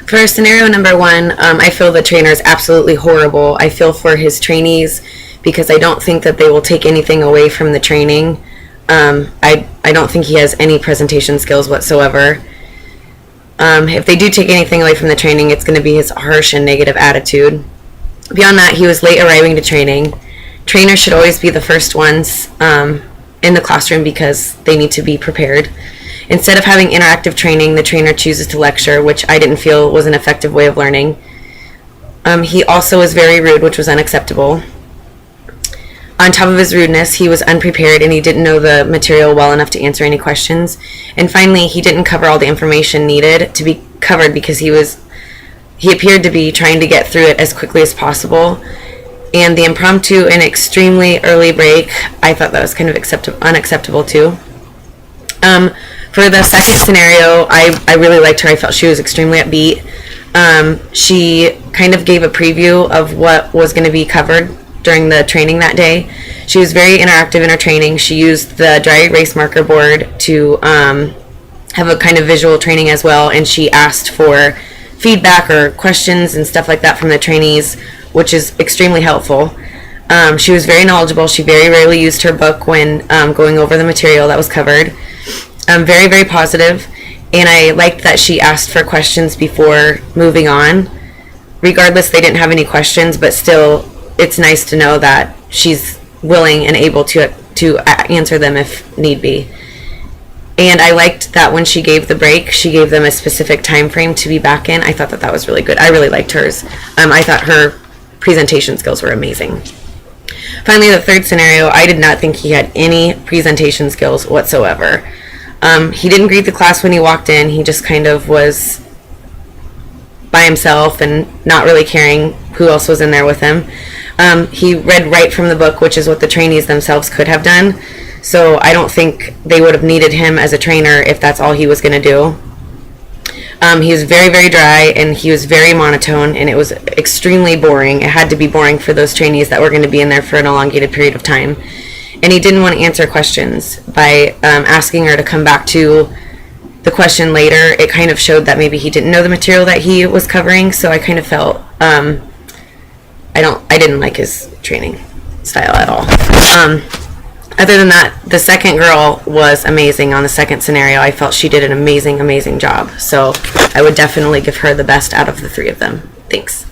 For scenario number one, I feel the trainer is absolutely horrible. I feel for his trainees because I don't think that they will take anything away from the training. I don't think he has any presentation skills whatsoever. If they do take anything away from the training, it's going to be his harsh and negative attitude. Beyond that, he was late arriving to training. Trainers should always be the first ones in the classroom because they need to be prepared. Instead of having interactive training, the trainer chooses to lecture, which I didn't feel was an effective way of learning. He also was very rude, which was unacceptable. On top of his rudeness, he was unprepared and he didn't know the material well enough to answer any questions. And finally, he didn't cover all the information needed to be covered because he appeared to be trying to get through it as quickly as possible. And the impromptu and extremely early break, I thought that was kind of unacceptable too. For the second scenario, I really liked her. I felt she was extremely upbeat. She kind of gave a preview of what was going to be covered during the training that day. She was very interactive in her training. She used the dry erase marker board to have a kind of visual training as well, and she asked for feedback or questions and stuff like that from the trainees, which is extremely helpful. She was very knowledgeable. She very rarely used her book when going over the material that was covered. Very, very positive, and I liked that she asked for questions before moving on. Regardless, they didn't have any questions, but still, it's nice to know that she's willing and able to answer them if need be. And I liked that when she gave the break, she gave them a specific time frame to be back in. I thought that was really good. I really liked hers. I thought her presentation skills were amazing. Finally, the third scenario, I did not think he had any presentation skills whatsoever. He didn't greet the class when he walked in. He just kind of was by himself and not really caring who else was in there with him. He read right from the book, which is what the trainees themselves could have done. So I don't think they would have needed him as a trainer if that's all he was going to do. He was very, very dry, and he was very monotone, and it was extremely boring. It had to be boring for those trainees that were going to be in there for an elongated period of time. And he didn't want to answer questions. By asking her to come back to the question later, it kind of showed that maybe he didn't know the material that he was covering, so I kind of felt I didn't like his training style at all. Other than that, the second girl was amazing on the second scenario. I felt she did an amazing, amazing job. So I would definitely give her the best out of the three of them. Thanks.